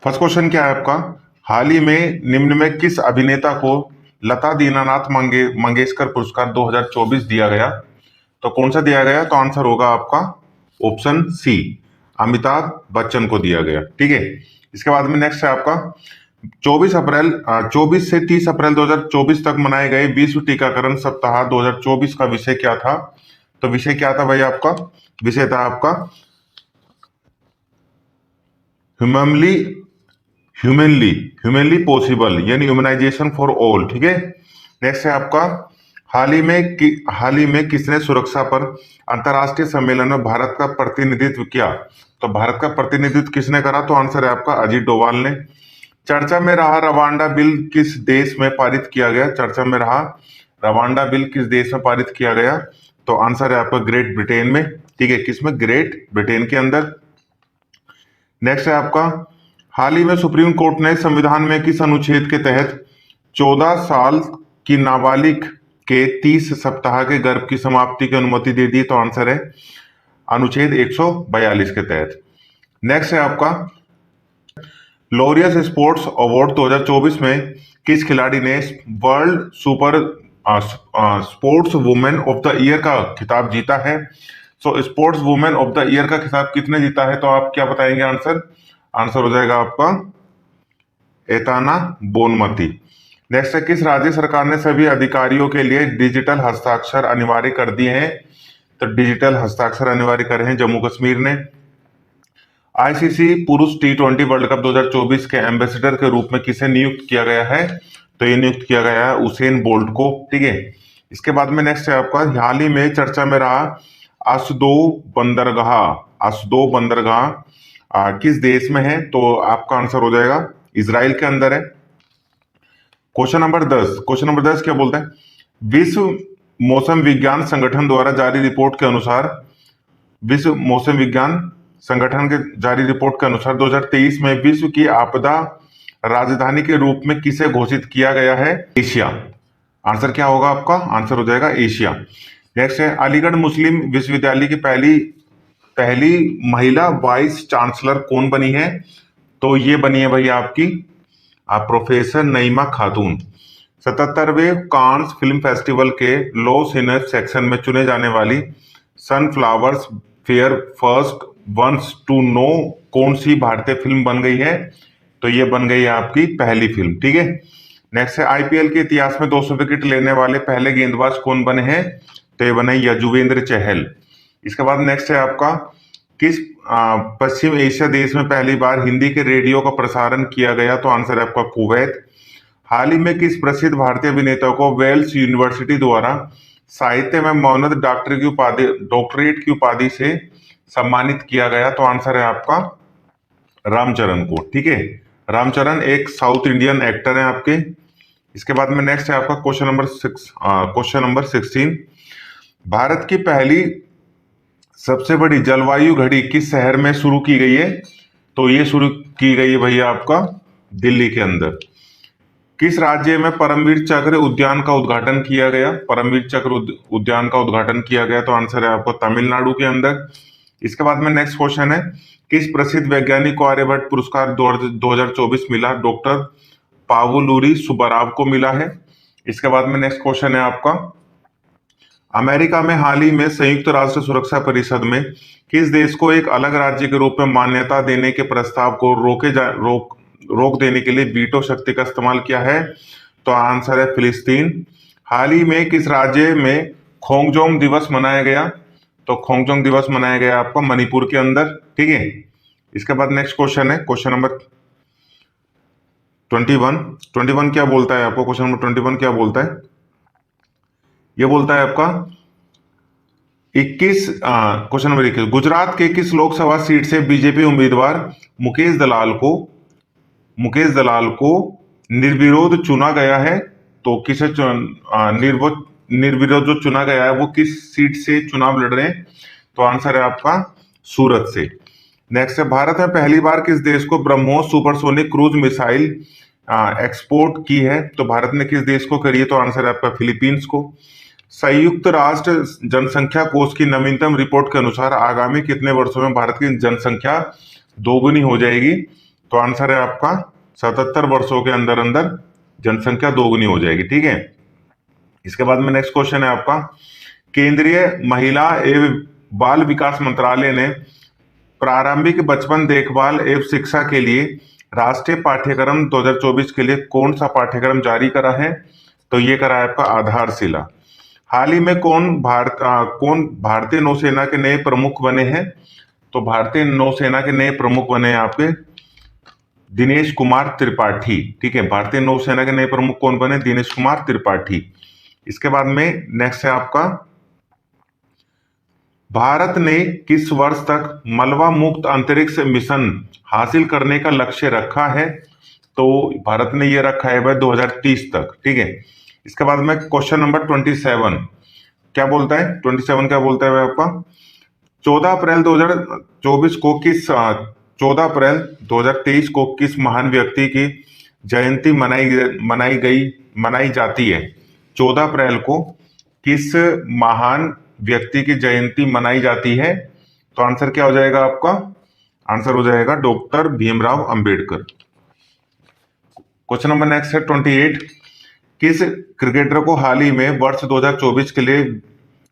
First question क्या है आपका, हाल ही में निम्न में किस अभिनेता को लता दीनानाथ मंगेशकर पुरस्कार 2024 दिया गया? तो कौन सा दिया गया? तो आंसर होगा आपका ऑप्शन सी, अमिताभ बच्चन को दिया गया। ठीक है, इसके बाद में नेक्स्ट है आपका 24 से 30 अप्रैल 2024 तक मनाए गए विश्व टीकाकरण सप्ताह 2024 का विषय क्या था? तो विषय क्या था भाई आपका? विषय था आपका ह्यूमनली ह्यूमनली ह्यूमनली पॉसिबल, यानी ह्यूमनाइजेशन फॉर ऑल। ठीक है, नेक्स्ट है आपका हाल ही में किसने सुरक्षा पर अंतर्राष्ट्रीय सम्मेलन में भारत का प्रतिनिधित्व किया? तो भारत का प्रतिनिधित्व किसने करा? तो आंसर है आपका अजीत डोभाल ने। चर्चा में रहा रवांडा बिल किस देश में पारित किया गया? चर्चा में रहा रवांडा बिल किस देश में पारित किया गया? तो आंसर है आपका ग्रेट ब्रिटेन में। ठीक है, किसमें? ग्रेट ब्रिटेन के अंदर। नेक्स्ट है आपका हाल ही में सुप्रीम कोर्ट ने संविधान में किस अनुच्छेद के तहत 14 साल की नाबालिग के 30 सप्ताह के गर्भ की समाप्ति की अनुमति दे दी? तो आंसर है अनुच्छेद 142 के तहत। नेक्स्ट है आपका लॉरियस स्पोर्ट्स अवार्ड 2024 में किस खिलाड़ी ने world super sports women of the year का खिताब जीता है? So sports women of the year का खिताब किसने जीता है? तो आप क्या बताएंगे आंसर? आंसर हो जाएगा आपका एताना बोनमती। नेक्स्ट है किस राज्य सरकार ने सभी अधिकारियों के लिए डिजिटल हस्ताक्षर अनिवार्य कर दिए हैं? तो डिजिटल हस्ताक्षर अनिवार्य करे हैं जम्मू कश्मीर ने। आईसीसी पुरुष T20 वर्ल्ड कप 2024 के एम्बेसडर के रूप में किसे नियुक्त किया गया है? तो ये नियुक्त किया गया है उसेन बोल्ट को। ठीक है, इसके बाद में नेक्स्ट है आपका हाल ही में चर्चा में रहा असदो बंदरगाह किस देश में है? तो आपका आंसर हो जाएगा इजराइल के अंदर है। क्वेश्चन नंबर 10 क्या बोलता है? विश्व मौसम विज्ञान संगठन द्वारा जारी रिपोर्ट के अनुसार विश्व मौसम विज्ञान संगठन के जारी रिपोर्ट के अनुसार 2023 में विश्व की आपदा राजधानी के रूप में किसे घोषित किया गया है? एशिया। आंसर क्या होगा आपका? आंसर हो जाएगा एशिया। नेक्स्ट है अलीगढ़ मुस्लिम विश्वविद्यालय की पहली महिला वाइस चांसलर कौन बनी है? तो ये बनी है भाई आपकी प्रोफेसर नईमा खातून। 77वें कांस फिल्म फेस्टिवल के लॉस एंजल्स सेक्शन में चुने जाने वाली sunflowers were first ones to know कौन सी भारतीय फिल्म बन गई है? तो ये बन गई है आपकी पहली फिल्म। ठीक है, नेक्स्ट है आईपीएल के इतिहास में 200 विकेट लेने वाले पहले गेंदबाज कौन बने हैं? तो ये बने यजुवेंद्र चहल। इसके बाद नेक्स्ट है आपका किस पश्चिम एशिया देश में पहली बार हिंदी के रेडियो का प्रसारण किया गया? तो आंसर है आपका कुवैत। हाल ही में किस प्रसिद्ध भारतीय अभिनेता को वेल्स यूनिवर्सिटी द्वारा साहित्य में मौनद डॉक्टरेट की उपाधि से सम्मानित किया गया? तो आंसर है आपका रामचरण को। ठीक है, रामचरण एक साउथ इंडियन एक्टर है आपके। इसके बाद में नेक्स्ट है आपका क्वेश्चन नंबर 16। भारत की पहली सबसे बड़ी जलवायु घड़ी किस शहर में शुरू की गई है? तो ये शुरू की गई है भैया आपका दिल्ली के अंदर। किस राज्य में परमवीर चक्र उद्यान का उद्घाटन किया गया? परमवीर चक्र उद्यान का उद्घाटन किया गया, तो आंसर है आपको तमिलनाडु के अंदर। इसके बाद में नेक्स्ट क्वेश्चन है किस प्रसिद्ध वैज्ञानिक को आर्यभट्ट पुरस्कार 2024 मिला? डॉक्टर पावुलुरी सुब्बाराव को मिला है। इसके बाद में नेक्स्ट क्वेश्चन है आपका अमेरिका में हाल ही में संयुक्त राष्ट्र सुरक्षा परिषद में किस देश को एक अलग राज्य के रूप में मान्यता देने के प्रस्ताव को रोक देने के लिए वीटो शक्ति का इस्तेमाल किया है? तो आंसर है फिलिस्तीन। हाल ही में किस राज्य में खोंगजोंग दिवस मनाया गया? तो खोंगजोंग दिवस मनाया गया आपका मणिपुर के अंदर। ठीक है, इसके बाद नेक्स्ट क्वेश्चन है क्वेश्चन नंबर 21 क्या बोलता है आपको? क्वेश्चन नंबर 21 क्या बोलता है? ये बोलता है आपका 21 गुजरात के किस लोकसभा सीट से बीजेपी उम्मीदवार मुकेश दलाल को निर्विरोध चुना गया है? तो किसे निर्विरोध जो चुना गया है वो किस सीट से चुनाव लड़ रहे हैं? तो आंसर है आपका सूरत से। नेक्स्ट है भारत में पहली बार किस देश को BrahMos supersonic cruise missile export की है? तो भारत ने किस देश को करी है? तो आंसर है आपका फिलीपींस को। संयुक्त राष्ट्र जनसंख्या कोष की नवीनतम रिपोर्ट के अनुसार आगामी कितने वर्षों में भारत की जनसंख्या दोगुनी हो जाएगी? तो आंसर है आपका 77 वर्षों के अंदर अंदर जनसंख्या दोगुनी हो जाएगी। ठीक है, इसके बाद में नेक्स्ट क्वेश्चन है आपका, केंद्रीय महिला एवं बाल विकास मंत्रालय ने प्रारंभिक बचपन देखभाल एवं शिक्षा के लिए राष्ट्रीय पाठ्यक्रम 2024 के लिए कौन सा पाठ्यक्रम जारी करा है? तो ये करा है आपका आधारशिला। हाल ही में कौन भारतीय नौसेना के नए प्रमुख बने हैं? तो भारतीय नौसेना के नए प्रमुख बने हैं आपके दिनेश कुमार त्रिपाठी। ठीक है, भारतीय नौसेना के नए प्रमुख कौन बने? दिनेश कुमार त्रिपाठी। इसके बाद में नेक्स्ट है आपका, भारत ने किस वर्ष तक मलबा मुक्त अंतरिक्ष मिशन हासिल करने का लक्ष्य रखा है? तो भारत ने ये रखा है भाई 2030 तक। ठीक है, इसके बाद में क्वेश्चन नंबर 27 क्या बोलता है? 27 क्या बोलता है भाई आपका, 14 अप्रैल 2024 को किस 14 अप्रैल 2023 को किस महान व्यक्ति की जयंती मनाई जाती है? 14 अप्रैल को किस महान व्यक्ति की जयंती मनाई जाती है? तो आंसर क्या हो जाएगा आपका? आंसर हो जाएगा doctor Bhimrao Ambedkar. Question number next है 28, किस क्रिकेटर को हाल ही में वर्ष 2024 के लिए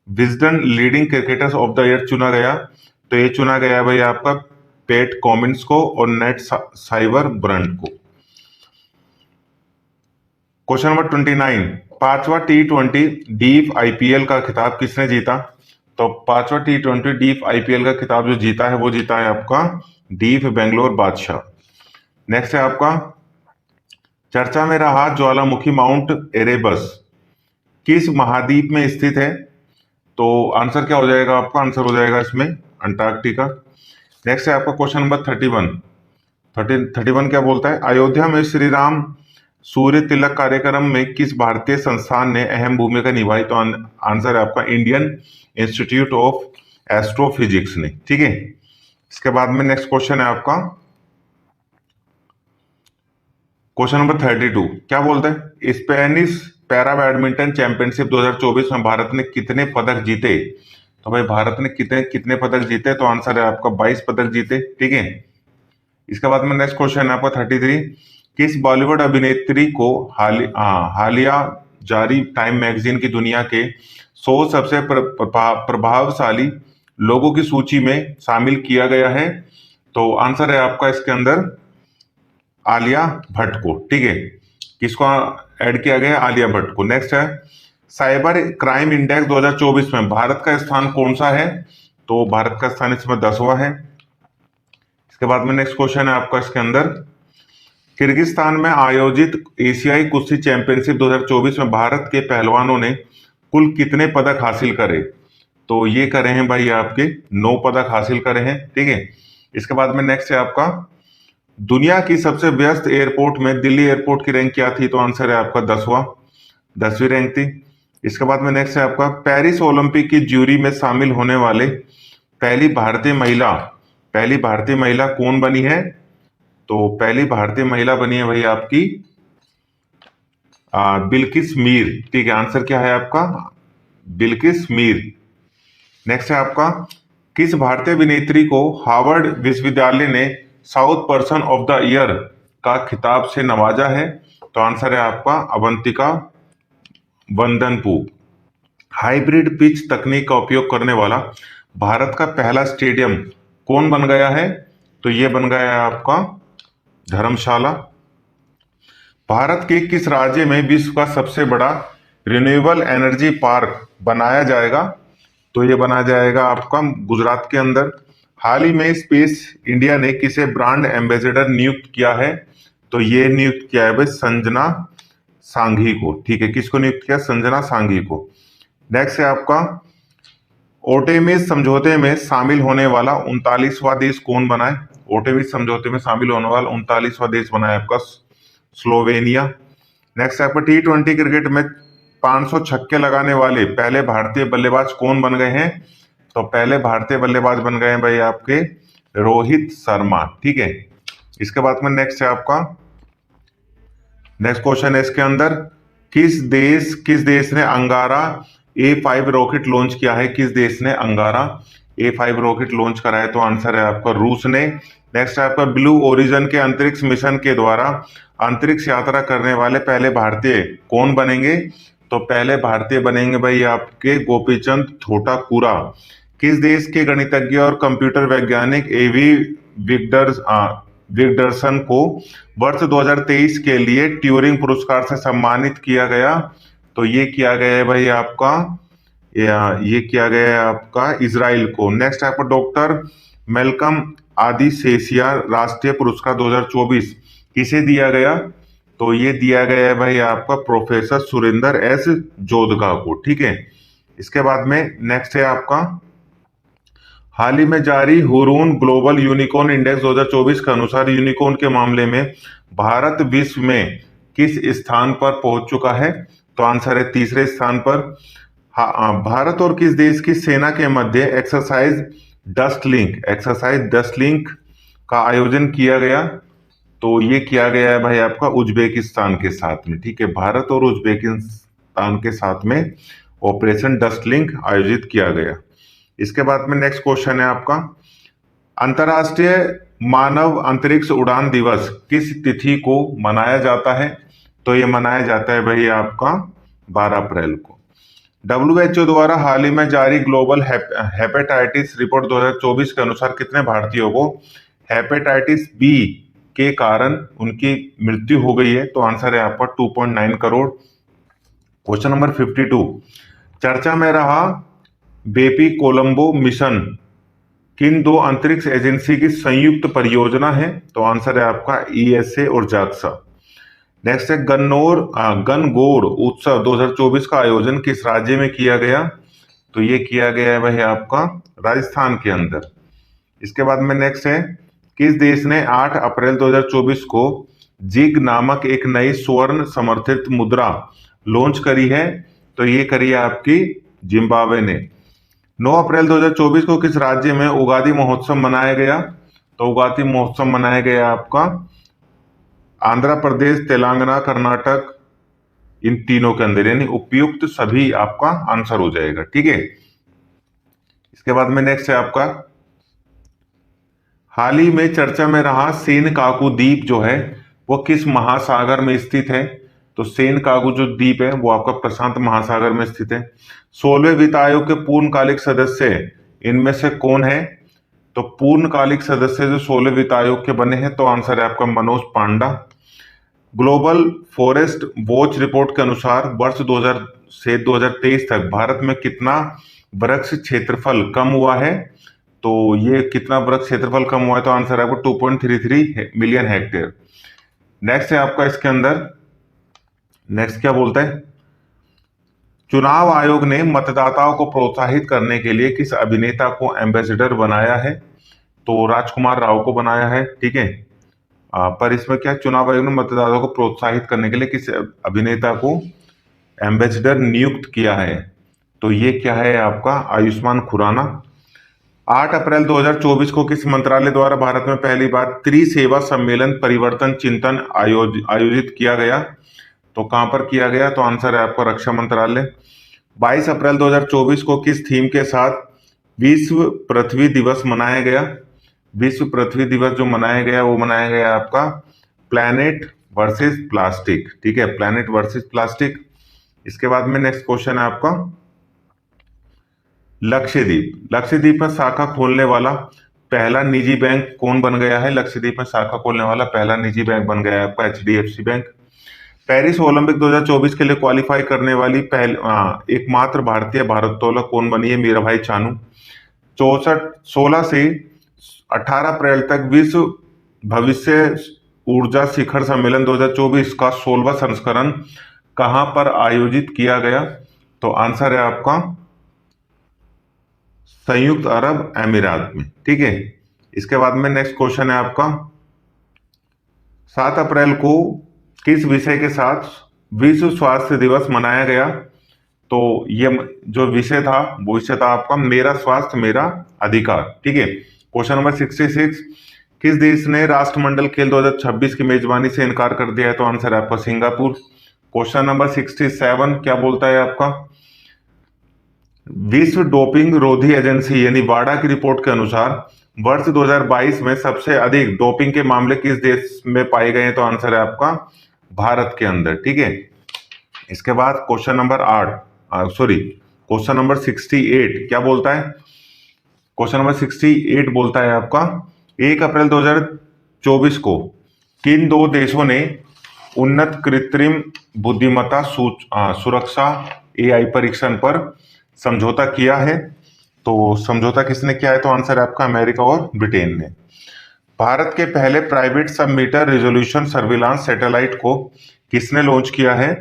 Wisden leading cricketers of the year चुना गया? तो ये चुना गया भाई आपका पैट कमिंस को और नेट साइबर ब्रंट को। क्वेश्चन नंबर 29, पांचवा T20 डीप आईपीएल का खिताब किसने जीता? तो पांचवा T20 डीप आईपीएल का खिताब जो जीता है वो जीता है आपका डीप बेंगलोर बादशाह। नेक्स्ट है आपका, चर्चा में रहा ज्वालामुखी माउंट एरेबस किस महाद्वीप में स्थित है? तो आंसर क्या हो जाएगा आपका? आंसर हो जाएगा इसमें अंटार्कटिका। नेक्स्ट है आपका क्वेश्चन नंबर 31 क्या बोलता है, अयोध्या में श्री राम सूर्य तिलक कार्यक्रम में किस भारतीय संस्थान ने अहम भूमिका निभाई? तो आंसर है आपका इंडियन इंस्टीट्यूट ऑफ एस्ट्रोफिजिक्स ने। ठीक है, इसके बाद में नेक्स्ट क्वेश्चन है आपका क्वेश्चन नंबर 32 क्या बोलता है, स्पेनिश पैरा बैडमिंटन चैंपियनशिप 2024 में भारत ने कितने पदक जीते? तो भाई भारत ने कितने पदक जीते? तो आंसर है आपका 22 पदक जीते। ठीक है, इसके बाद में नेक्स्ट क्वेश्चन है आपका 33, किस बॉलीवुड अभिनेत्री को हालिया जारी टाइम मैगजीन की दुनिया के 100 सबसे प्रभावशाली लोगों की सूची में शामिल किया गया है? तो आंसर है आपका इसके अंदर आलिया भट्ट को। ठीक है, किसको ऐड किया गया? आलिया भट्ट को। नेक्स्ट है, साइबर क्राइम इंडेक्स 2024 में भारत का स्थान कौन सा है? तो भारत का स्थान इसमें 10वां है। इसके बाद में नेक्स्ट क्वेश्चन है आपका इसके अंदर, किर्गिस्तान में आयोजित एशियाई कुश्ती चैंपियनशिप 2024 में भारत के पहलवानों ने कुल कितने पदक हासिल करे? तो ये करे हैं भाई आपके 9 पदक हासिल करे हैं। ठीक है, इसके बाद में नेक्स्ट है आपका, दुनिया की सबसे व्यस्त एयरपोर्ट में दिल्ली एयरपोर्ट की रैंक क्या थी? तो आंसर है आपका 10वीं रैंक थी। इसके बाद में नेक्स्ट है आपका, पेरिस ओलंपिक की ज्यूरी में शामिल होने वाले पहली भारतीय महिला कौन बनी है? तो पहली भारतीय महिला बनी है भाई आपकी बिल्किस मीर। ठीक है, आंसर क्या है आपका? बिल्किस मीर। नेक्स्ट है आपका, किस भारतीय अभिनेत्री को हार्वर्ड विश्वविद्यालय ने south person of the year का खिताब से नवाजा है? तो आंसर है आपका अवंतिका वंदनपू। हाइब्रिड पिच तकनीक का उपयोग करने वाला भारत का पहला स्टेडियम कौन बन गया है? तो ये बन गया है आपका धर्मशाला। भारत के किस राज्य में विश्व का सबसे बड़ा रिन्यूएबल एनर्जी पार्क बनाया जाएगा? तो ये बनाया जाएगा आपका गुजरात के अंदर। हाल ही में स्पेस इंडिया ने किसे ब्रांड एम्बेसडर नियुक्त किया है? तो ये नियुक्त किया है भाई संजना सांघी को। ठीक है, किसको नियुक्त किया? संजना सांघी को। नेक्स्ट है आपका, ओटेमिस समझौते में शामिल होने वाला 39वां देश कौन बना है? ओटेमिस समझौते में शामिल होने वाला 39वां देश बना है आपका स्लोवेनिया। नेक्स्ट है आपका, T20 क्रिकेट में 500 छक्के लगाने वाले पहले भारतीय बल्लेबाज कौन बन गए हैं? तो पहले भारतीय बल्लेबाज बन गए हैं भाई आपके रोहित शर्मा। ठीक है, इसके बाद में नेक्स्ट है आपका, नेक्स्ट क्वेश्चन है इसके अंदर, किस देश ने अंगारा A5 रॉकेट लॉन्च किया है? किस देश ने अंगारा A5 रॉकेट लॉन्च करा है? तो आंसर है आपका रूस ने। नेक्स्ट है आपका ब्लू ओरिजिन के अंतरिक्ष मिशन के द्वारा अंतरिक्ष यात्रा करने वाले पहले भारतीय कौन बनेंगे? तो पहले भारतीय बनेंगे भाई आपके गोपीचंद थोटाकुरा। किस देश के गणितज्ञ और कंप्यूटर वैज्ञानिक एवी विगडरसन को वर्ष 2023 के लिए ट्यूरिंग पुरस्कार से सम्मानित किया गया? तो ये किया गया है भाई आपका, ये किया गया है आपका इजराइल को। नेक्स्ट आपका डॉक्टर मेलकम आदिसेसिया राष्ट्रीय पुरस्कार 2024 किसे दिया गया? तो ये दिया गया है भाई आपका प्रोफेसर सुरेंद्र एस जोधगा को। ठीक है, इसके बाद में नेक्स्ट है आपका हाल ही में जारी हुरून ग्लोबल यूनिकॉर्न इंडेक्स 2024 के अनुसार यूनिकॉर्न के मामले में भारत विश्व में किस स्थान पर पहुंच चुका है? तो आंसर है तीसरे स्थान पर। भारत और किस देश की सेना के मध्य एक्सरसाइज डस्ट लिंक का आयोजन किया गया? तो ये किया गया है भाई आपका उज्बेकिस्तान के साथ में। ठीक है, भारत और उज्बेकिस्तान के साथ में ऑपरेशन डस्ट लिंक आयोजित किया गया। इसके बाद में नेक्स्ट क्वेश्चन है आपका अंतरराष्ट्रीय मानव अंतरिक्ष उड़ान दिवस किस तिथि को मनाया जाता है? तो ये मनाया जाता है भाई आपका 12 अप्रैल को। WHO द्वारा हाल ही में जारी ग्लोबल हेपेटाइटिस रिपोर्ट 2024 के अनुसार कितने भारतीयों को हेपेटाइटिस बी के कारण उनकी मृत्यु हो गई है? तो आंसर है आपका 2.9 करोड़। क्वेश्चन नंबर 52 चर्चा में रहा बेपी कोलंबो मिशन किन दो अंतरिक्ष एजेंसी की संयुक्त परियोजना है? तो आंसर है आपका ESA और JAXA। नेक्स्ट है गनगौर उत्सव 2024 का आयोजन किस राज्य में किया गया? तो ये किया गया है भाई आपका राजस्थान के अंदर। इसके बाद में नेक्स्ट है किस देश ने 8 अप्रैल 2024 को जिग नामक एक नई स्वर्ण समर्थित मुद्रा लॉन्च करी है? तो ये करी है आपकी जिम्बाब्वे ने। 9 अप्रैल 2024 को किस राज्य में उगादी महोत्सव मनाया गया? तो उगादी महोत्सव मनाया गया आपका आंध्र प्रदेश, तेलंगाना, कर्नाटक, इन तीनों के अंदर, यानी उपयुक्त सभी आपका आंसर हो जाएगा। ठीक है, इसके बाद में नेक्स्ट है आपका हाल ही में चर्चा में रहा सेनकाकू द्वीप जो है वो किस महासागर में स्थित है? तो सेनकाकू जो द्वीप है वो आपका प्रशांत महासागर में स्थित है। 16वें वित्त आयोग के पूर्णकालिक सदस्य इनमें से कौन है? तो पूर्णकालिक सदस्य जो 16वें वित्त आयोग के बने हैं, तो आंसर है आपका मनोज पांडा। ग्लोबल फॉरेस्ट वॉच रिपोर्ट के अनुसार वर्ष 2000 से 2023 तक भारत में कितना वृक्ष क्षेत्रफल कम हुआ है? तो ये कितना वृक्ष क्षेत्रफल कम हुआ है? तो आंसर है आपको 2.33 मिलियन हेक्टेयर। नेक्स्ट है आपका इसके अंदर नेक्स्ट क्या बोलता है चुनाव आयोग ने मतदाताओं को प्रोत्साहित करने के लिए किस अभिनेता को एम्बेसडर बनाया है? तो राजकुमार राव को बनाया है। ठीक है, पर इसमें क्या चुनाव आयोग ने मतदाताओं को प्रोत्साहित करने के लिए किस अभिनेता को एम्बेसडर नियुक्त किया है? तो ये क्या है आपका आयुष्मान खुराना। 8 अप्रैल 2024 को किस मंत्रालय द्वारा भारत में पहली बार त्रिसेवा सम्मेलन परिवर्तन चिंतन आयोजित किया गया? तो कहां पर किया गया? तो आंसर है आपका रक्षा मंत्रालय। 22 अप्रैल 2024 को किस थीम के साथ विश्व पृथ्वी दिवस मनाया गया? विश्व पृथ्वी दिवस जो मनाया गया वो मनाया गया आपका प्लैनेट वर्सेस प्लास्टिक। ठीक है, प्लैनेट वर्सेस प्लास्टिक। इसके बाद में नेक्स्ट क्वेश्चन है आपका लक्षद्वीप में शाखा खोलने वाला पहला निजी बैंक कौन बन गया है? लक्षद्वीप में शाखा खोलने वाला पहला निजी बैंक बन गया है आपका HDFC बैंक। पेरिस ओलंपिक 2024 के लिए क्वालिफाई करने वाली एकमात्र भारतीय भारोत्तोलक कौन बनी है? मीराभाई चानू। 16 से 18 अप्रैल तक विश्व भविष्य ऊर्जा शिखर सम्मेलन 2024 का 16वां संस्करण कहां पर आयोजित किया गया? तो आंसर है आपका संयुक्त अरब अमीरात में। ठीक है, इसके बाद में नेक्स्ट क्वेश्चन है आपका 7 अप्रैल को किस विषय के साथ विश्व स्वास्थ्य दिवस मनाया गया? तो ये जो विषय था वो विषय था आपका मेरा स्वास्थ्य मेरा अधिकार। ठीक है, क्वेश्चन नंबर 66 किस देश ने राष्ट्रमंडल खेल 2026 की मेजबानी से इनकार कर दिया है? तो आंसर है आपका सिंगापुर। क्वेश्चन नंबर 67 क्या बोलता है आपका विश्व डोपिंग रोधी एजेंसी यानी वाडा की रिपोर्ट के अनुसार वर्ष 2022 में सबसे अधिक डोपिंग के मामले किस देश में पाए गए हैं? तो आंसर है आपका भारत के अंदर। ठीक है, इसके बाद क्वेश्चन नंबर 68 क्या बोलता है? क्वेश्चन नंबर 68 बोलता है आपका 1 अप्रैल 2024 को किन दो देशों ने उन्नत कृत्रिम बुद्धिमत्ता सुरक्षा एआई परीक्षण पर समझौता किया है? तो समझौता किसने किया है? तो आंसर है आपका अमेरिका और ब्रिटेन ने। भारत के पहले प्राइवेट सब मीटर रिजोल्यूशन सर्विलांस सैटेलाइट को किसने लॉन्च किया है?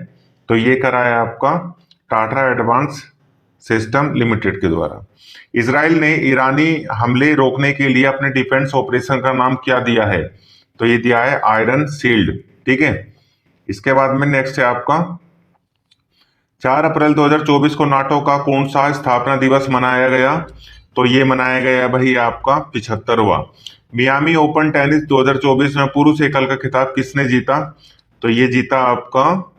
तो ये करा है आपका टाटा एडवांस सिस्टम लिमिटेड के द्वारा। इजराइल ने ईरानी हमले रोकने के लिए अपने डिफेंस ऑपरेशन का नाम क्या दिया है? तो ये दिया है आयरन शील्ड। ठीक है, इसके बाद में नेक्स्ट है आपका 4 अप्रैल 2024 को नाटो का कौन सा स्थापना दिवस मनाया गया? तो ये मनाया गया भाई आपका 75वां। मियामी ओपन टेनिस 2024 में पुरुष एकल का खिताब किसने जीता? तो ये जीता आपका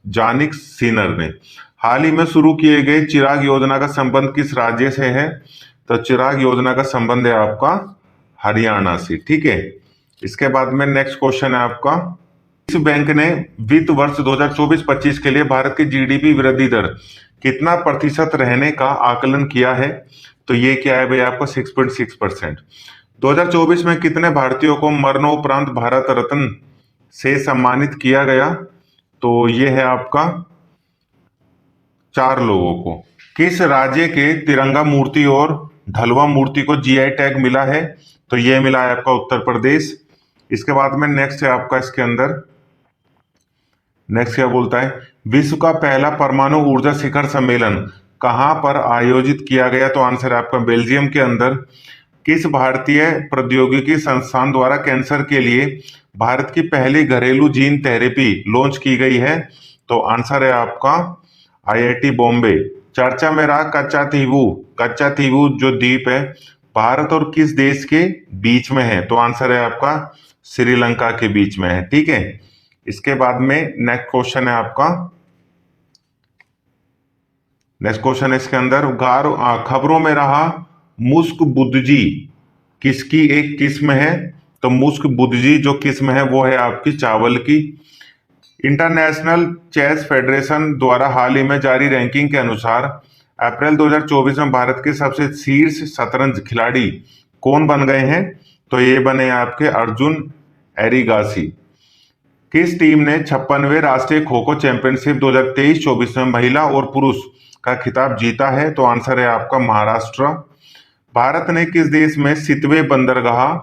जानिक सिनर ने। हाल ही में शुरू किए गए चिराग योजना का संबंध किस राज्य से है? तो चिराग योजना का संबंध है आपका हरियाणा से। ठीक है, इसके बाद में नेक्स्ट क्वेश्चन है आपका विश्व बैंक ने वित्त वर्ष 2024-25 के लिए भारत की जीडीपी वृद्धि दर कितना प्रतिशत रहने का आकलन किया है? तो ये क्या है भाई आपका 6.6%। 2024 में कितने भारतीयों को मरणोपरांत भारत रत्न से सम्मानित किया गया? तो ये है आपका 4 लोगों को। किस राज्य के तिरंगा मूर्ति और ढलवा मूर्ति को जीआई टैग मिला है? तो ये मिला है आपका उत्तर प्रदेश। इसके बाद में नेक्स्ट है आपका इसके अंदर नेक्स्ट क्या बोलता है? विश्व का पहला परमाणु ऊर्जा शिखर सम्मेलन कहां पर आयोजित किया गया? तो आंसर है आपका बेल्जियम के अंदर। किस भारतीय प्रौद्योगिकी संस्थान द्वारा कैंसर के लिए भारत की पहली घरेलू जीन थेरेपी लॉन्च की गई है? तो आंसर है आपका आईआईटी बॉम्बे। चर्चा में रहा कच्चा थीवू जो द्वीप है भारत और किस देश के बीच में है? तो आंसर है आपका श्रीलंका के बीच में है। ठीक है, इसके बाद में नेक्स्ट क्वेश्चन है आपका इसके अंदर खबरों में रहा मुस्क बुद्जी किसकी एक किस्म है? तो मुस्क बुद्जी जो किस्म है वो है आपकी चावल की। इंटरनेशनल चेस फेडरेशन द्वारा हाल ही में जारी रैंकिंग के अनुसार अप्रैल 2024 में भारत के सबसे शीर्ष शतरंज खिलाड़ी कौन बन गए हैं? तो ये बने आपके अर्जुन एरिगासी। किस टीम ने 56वें राष्ट्रीय खो खो चैंपियनशिप 2023-24 में महिला और पुरुष का खिताब जीता है? तो आंसर है आपका महाराष्ट्र। भारत ने किस देश में सितवे बंदरगाह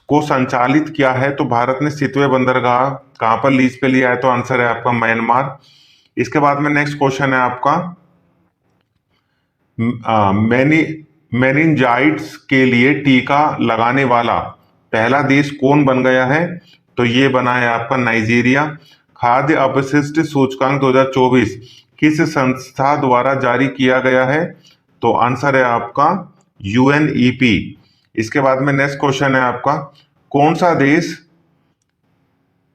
को संचालित किया है? तो भारत ने सितवे बंदरगाह कहां पर लीज पे लिया है? तो आंसर है आपका म्यांमार। इसके बाद में नेक्स्ट क्वेश्चन है आपका मेनिंजाइटिस के लिए टीका लगाने वाला पहला देश कौन बन गया है? तो ये बना है आपका नाइजीरिया। खाद्य अपशिष्ट सूचकांक 2024 किस संस्था द्वारा जारी किया गया है? तो आंसर है आपका यूएनईपी। इसके बाद में नेक्स्ट क्वेश्चन है आपका कौन सा देश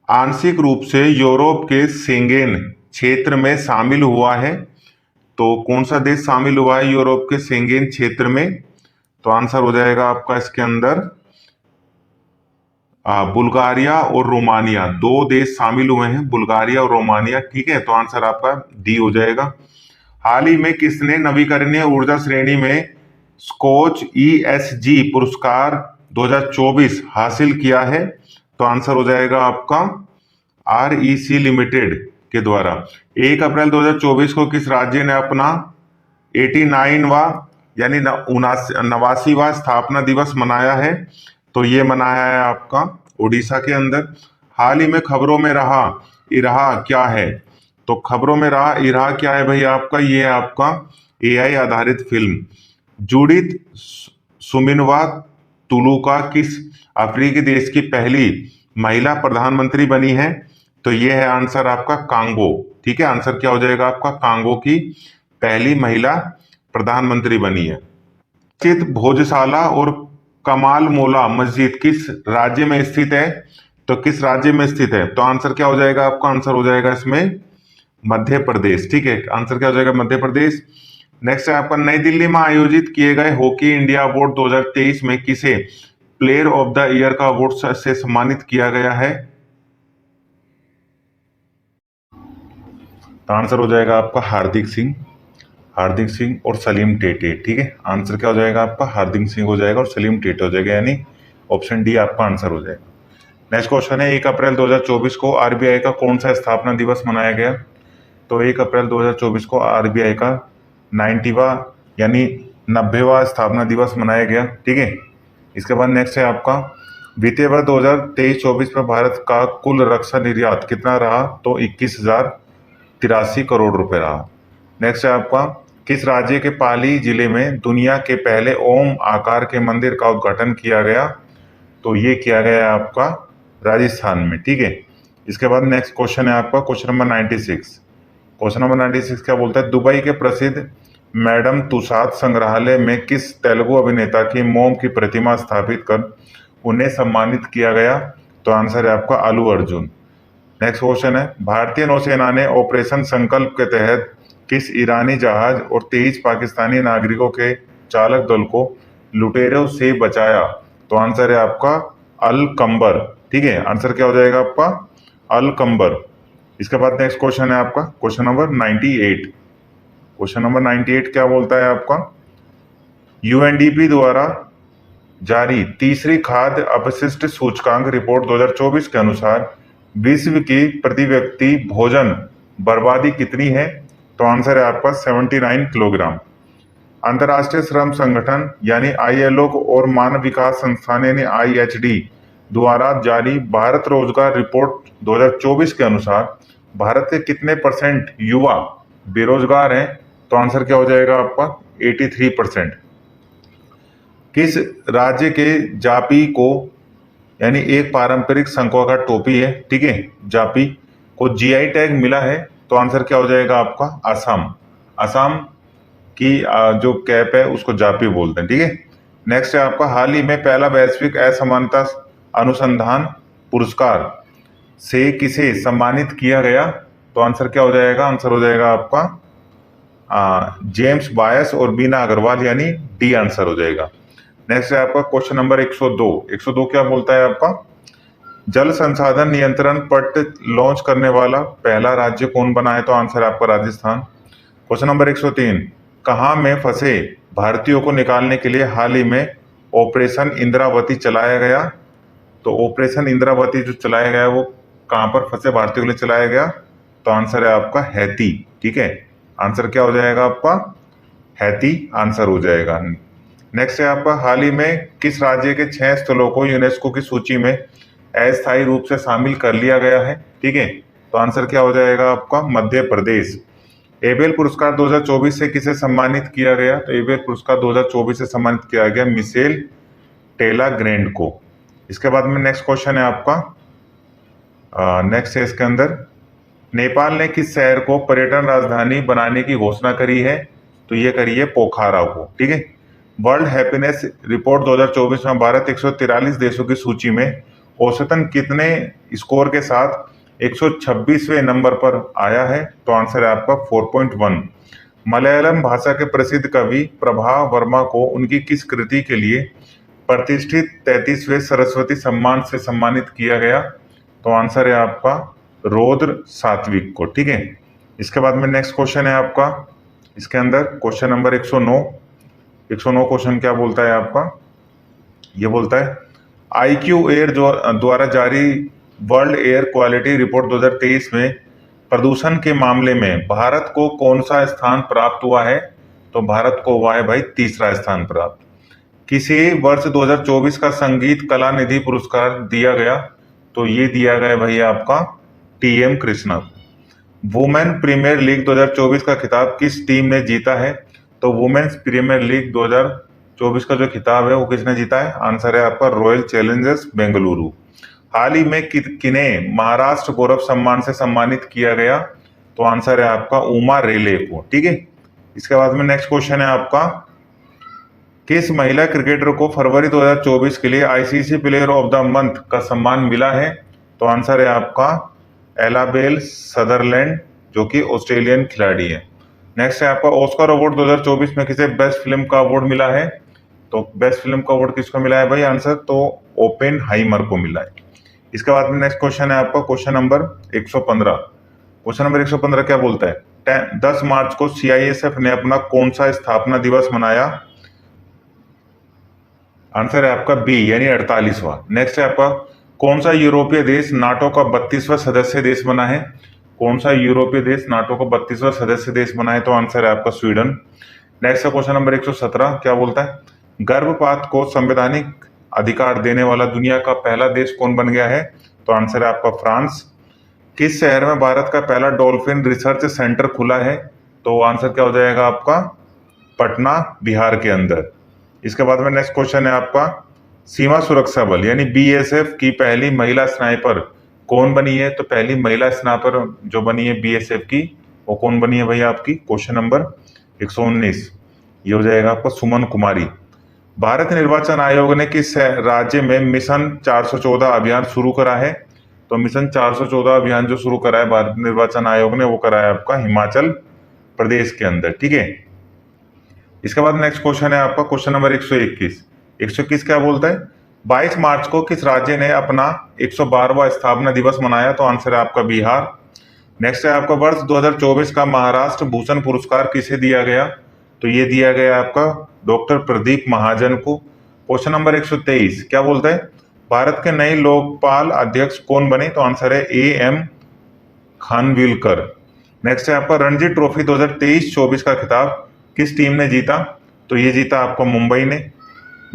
आंशिक रूप से यूरोप के शेंगेन क्षेत्र में शामिल हुआ है? तो कौन सा देश शामिल हुआ है यूरोप के शेंगेन क्षेत्र में? तो आंसर हो जाएगा आपका इसके अंदर बुल्गारिया और रोमानिया। 2 देश शामिल हुए हैं, बुल्गारिया और रोमानिया। ठीक है, तो आंसर आपका डी हो जाएगा। हाल ही में किसने नवीकरणीय ऊर्जा श्रेणी में स्कॉच ईएसजी पुरस्कार 2024 हासिल किया है? तो आंसर हो जाएगा आपका आरईसी लिमिटेड के द्वारा। 1 अप्रैल 2024 को किस राज्य ने अपना 89वां यानी 89वां स्थापना दिवस मनाया है? तो ये मनाया है आपका उड़ीसा के अंदर। हाल ही में खबरों में रहा इराहा क्या है? तो खबरों में रहा इराहा क्या है भाई आपका? ये है आपका एआई आधारित फिल्म। जूडिथ सुमिनवा तुलुका किस अफ्रीकी देश की पहली महिला प्रधानमंत्री बनी है? तो ये है आंसर आपका कांगो। ठीक है, आंसर क्या हो जाएगा आपका? कांगो की पहली महिला प्रधानमंत्री बनी है। स्थित भोजशाला और कमाल मोला मस्जिद किस राज्य में स्थित है? तो किस राज्य में स्थित है? तो आंसर क्या हो जाएगा आपका? आंसर हो जाएगा इसमें मध्य प्रदेश। ठीक है, आंसर क्या हो जाएगा? मध्य प्रदेश। नेक्स्ट है आपका, नई दिल्ली में आयोजित किए गए हॉकी इंडिया अवार्ड 2023 में किसे प्लेयर ऑफ द ईयर का अवार्ड से सम्मानित किया गया है? तो आंसर हो जाएगा आपका हार्दिक सिंह, हार्दिक सिंह और सलीम टेटे। ठीक है, आंसर क्या हो जाएगा आपका? हार्दिक सिंह हो जाएगा और सलीम टेटे हो जाएगा, यानी ऑप्शन डी आपका आंसर हो जाएगा। नेक्स्ट क्वेश्चन है, 1 अप्रैल 2024 को आरबीआई का कौन सा स्थापना दिवस मनाया गया? तो 1 अप्रैल 2024 को आरबीआई का 90वां यानी 90वां स्थापना दिवस मनाया गया। ठीक है, इसके बाद नेक्स्ट है आपका, वित्तीय वर्ष 2023-24 में भारत का कुल रक्षा निर्यात कितना रहा? तो 21,083 करोड़ रुपए रहा। नेक्स्ट है आपका, किस राज्य के पाली जिले में दुनिया के पहले ओम आकार के मंदिर का उद्घाटन किया गया? तो ये किया गया है आपका राजस्थान में। ठीक है, इसके बाद नेक्स्ट क्वेश्चन है आपका क्वेश्चन नंबर 96। क्वेश्चन नंबर 96 क्या बोलता है, दुबई के प्रसिद्ध मैडम तुसाद संग्रहालय में किस तेलुगु अभिनेता की मोम की प्रतिमा स्थापित कर उन्हें सम्मानित किया गया? तो आंसर है आपका अल्लू अर्जुन। नेक्स्ट क्वेश्चन है, भारतीय नौसेना ने ऑपरेशन संकल्प के तहत किस ईरानी जहाज और 23 पाकिस्तानी नागरिकों के चालक दल को लुटेरों से बचाया? तो आंसर है आपका अल कंबर। ठीक है, आंसर क्या हो जाएगा आपका? अल कंबर। इसके बाद नेक्स्ट क्वेश्चन है आपका क्वेश्चन नंबर 98। क्वेश्चन नंबर 98 क्या बोलता है आपका, यूएनडीपी द्वारा जारी तीसरी खाद्य अपशिष्ट सूचकांक रिपोर्ट 2024 के अनुसार विश्व की प्रति व्यक्ति भोजन बर्बादी कितनी है? तो आंसर है आपका 79 किलोग्राम। अंतर्राष्ट्रीय श्रम संगठन यानी आईएलओ और मानव विकास संस्थान यानी आईएचडी द्वारा जारी भारत रोजगार रिपोर्ट 2024 के अनुसार भारत के कितने % युवा बेरोजगार हैं? तो आंसर क्या हो जाएगा आपका? 83%। किस राज्य के जापी को, यानी एक पारंपरिक शंकुआकार टोपी है, ठीक है, जापी को जीआई टैग मिला है? तो आंसर क्या हो जाएगा आपका? असम। असम की जो कैप है उसको जापी बोलते हैं। ठीक है, नेक्स्ट है आपका, हाल ही में पहला वैश्विक असमानता अनुसंधान पुरस्कार से किसे सम्मानित किया गया? तो आंसर क्या हो जाएगा? आंसर हो जाएगा आपका जेम्स बायस और बीना अग्रवाल, यानी डी आंसर हो जाएगा। नेक्स्ट है आपका क्वेश्चन नंबर 102। 102 क्या बोलता है आपका, जल संसाधन नियंत्रण पट्ट लॉन्च करने वाला पहला राज्य कौन बना है? तो आंसर है आपका राजस्थान। क्वेश्चन नंबर 103, कहाँ में फंसे भारतीयों को निकालने के लिए हाल ही में ऑपरेशन इंद्रावती चलाया गया? तो ऑपरेशन इंद्रावती जो चलाया गया वो कहाँ पर फंसे भारतीयों के लिए चलाया गया? तो आंसर है आपका हैती। ठीक है, आंसर क्या हो जाएगा आपका? हैती आंसर हो जाएगा। नेक्स्ट है आपका, हाल ही में किस राज्य के 6 स्थलों को यूनेस्को की सूची में अस्थायी रूप से शामिल कर लिया गया है? ठीक है, तो आंसर क्या हो जाएगा आपका? मध्य प्रदेश। एबेल पुरस्कार 2024 से किसे सम्मानित किया गया? तो एबेल पुरस्कार 2024 से सम्मानित किया गया मिशेल टेला ग्रैंड को। इसके बाद में नेक्स्ट क्वेश्चन है आपका, नेक्स्ट है इसके अंदर, नेपाल ने किस शहर को पर्यटन राजधानी बनाने की घोषणा करी है? तो ये करी है पोखरा को। ठीक है, वर्ल्ड हैप्पीनेस रिपोर्ट 2024 में भारत 143 देशों की सूची में औसतन कितने स्कोर के साथ 126वें नंबर पर आया है? तो आंसर है आपका 4.1। मलयालम भाषा के प्रसिद्ध कवि प्रभा वर्मा को उनकी किस कृति के लिए प्रतिष्ठित 33वें सरस्वती सम्मान से सम्मानित किया गया? तो आंसर है आपका रौद्र सात्विक को। ठीक है, इसके बाद में नेक्स्ट क्वेश्चन है आपका इसके अंदर क्वेश्चन नंबर 109। 109 क्वेश्चन क्या बोलता है आपका, ये बोलता है आईक्यू एयर द्वारा जारी वर्ल्ड एयर क्वालिटी रिपोर्ट 2023 में प्रदूषण के मामले में भारत को कौन सा स्थान प्राप्त हुआ है? तो भारत को हुआ है भाई तीसरा स्थान प्राप्त। किसी वर्ष 2024 का संगीत कला निधि पुरस्कार दिया गया? तो ये दिया गया भाई आपका टीएम कृष्णा को। वुमेन प्रीमियर लीग 2024 का खिताब किस टीम ने जीता है? तो वुमेन्स प्रीमियर लीग 2024 का जो खिताब है वो किसने जीता है? आंसर है आपका रॉयल चैलेंजर्स बेंगलुरु। हाल ही में किन्हें महाराष्ट्र गौरव सम्मान से सम्मानित किया गया? तो आंसर है आपका उमा रेले को। ठीक है, इसके बाद में नेक्स्ट क्वेश्चन है आपका, किस महिला क्रिकेटर को फरवरी 2024 के लिए ICC player of the month का सम्मान मिला है? तो आंसर है आपका एलाबेल सदरलैंड, जो कि ऑस्ट्रेलियन खिलाड़ी है। नेक्स्ट है आपका ऑस्कर अवार्ड 2024 में किसे बेस्ट फिल्म का अवार्ड मिला है? तो बेस्ट फिल्म का अवार्ड किसको मिला है भाई? आंसर तो ओपेनहाइमर को मिला है। इसके बाद में नेक्स्ट क्वेश्चन है आपका क्वेश्चन नंबर 115। क्वेश्चन नंबर 115 क्या बोलता है? 10 मार्च को सीआईएसएफ ने अपना कौन सा स्थापना दिवस मनाया? आंसर है आपका बी यानी 48वां। नेक्स्ट है आपका कौन सा यूरोपीय देश नाटो का 32वां सदस्य देश बना है? कौन सा यूरोपीय देश नाटो का 32वां सदस्य देश बना है? तो आंसर है आपका स्वीडन। नेक्स्ट है क्वेश्चन नंबर 117 क्या बोलता है? गर्भपात को संवैधानिक अधिकार देने वाला दुनिया का पहला देश कौन बन गया है? तो आंसर है आपका फ्रांस। किस शहर में भारत का पहला डॉल्फिन रिसर्च सेंटर खुला है? तो आंसर क्या हो जाएगा आपका? पटना, बिहार के अंदर। इसके बाद में नेक्स्ट क्वेश्चन है आपका सीमा सुरक्षा बल यानी बीएसएफ की पहली महिला स्नाइपर कौन बनी है? तो पहली महिला स्नाइपर जो बनी है बीएसएफ की वो कौन बनी है भाई आपकी? क्वेश्चन नंबर 119 ये हो जाएगा आपका सुमन कुमारी। भारत निर्वाचन आयोग ने किस राज्य में मिशन 414 अभियान शुरू करा है? तो मिशन 414 अभियान जो शुरू करा है भारत निर्वाचन आयोग ने वो करा है आपका हिमाचल प्रदेश के अंदर। ठीक है। इसके बाद नेक्स्ट क्वेश्चन है आपका क्वेश्चन नंबर 121। 121 क्या बोलता है? 22 मार्च को किस राज्य ने अपना 112वां स्थापना दिवस मनाया? तो आंसर है आपका बिहार। नेक्स्ट है आपका वर्ष 2024 का महाराष्ट्र भूषण पुरस्कार किसे दिया गया? तो ये दिया गया आपका डॉक्टर प्रदीप महाजन को। क्वेश्चन नंबर 123 क्या बोलता है? भारत के नए लोकपाल अध्यक्ष कौन बने? तो आंसर है एएम खानविलकर। नेक्स्ट है आपका रणजी ट्रॉफी 2023-24 का खिताब किस टीम ने जीता? तो ये जीता आपका मुंबई ने।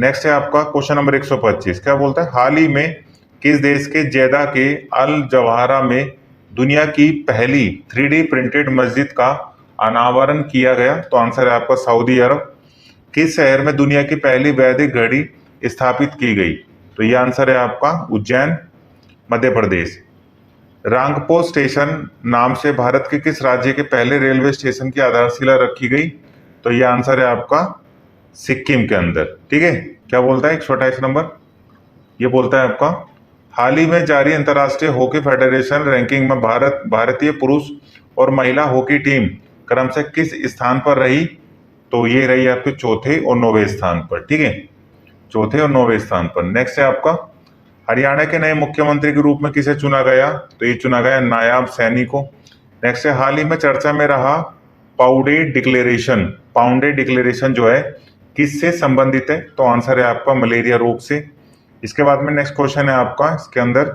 नेक्स्ट है आपका क्वेश्चन नंबर 125 क्या बोलता है? हाल ही में किस देश के जेदा के अल जवाहरा में दुनिया की पहली 3D प्रिंटेड मस्जिद का अनावरण किया गया? तो आंसर है आपका सऊदी अरब। किस शहर में दुनिया की पहली वैदिक घड़ी स्थापित की गई? तो ये आंसर है आपका उज्जैन, मध्य प्रदेश। रांगपो स्टेशन नाम से भारत के किस राज्य के पहले रेलवे स्टेशन की आधारशिला रखी गई? तो ये आंसर है आपका सिक्किम के अंदर। ठीक है। क्या बोलता है 128 नंबर? ये बोलता है आपका हाल ही में जारी अंतर्राष्ट्रीय हॉकी फेडरेशन रैंकिंग में भारतीय पुरुष और महिला हॉकी टीम क्रमशः किस स्थान पर रही? तो ये रही आपके चौथे और 9वें स्थान पर। ठीक है, चौथे और 9वें स्थान पर। नेक्स्ट है आपका हरियाणा के नए मुख्यमंत्री के रूप में किसे चुना गया? तो ये चुना गया नायाब सैनी को। नेक्स्ट है हाल ही में चर्चा में रहा पाउंडे डिक्लेरेशन जो है किससे संबंधित है? तो आंसर है आपका मलेरिया रोग से। इसके बाद में नेक्स्ट क्वेश्चन है आपका इसके अंदर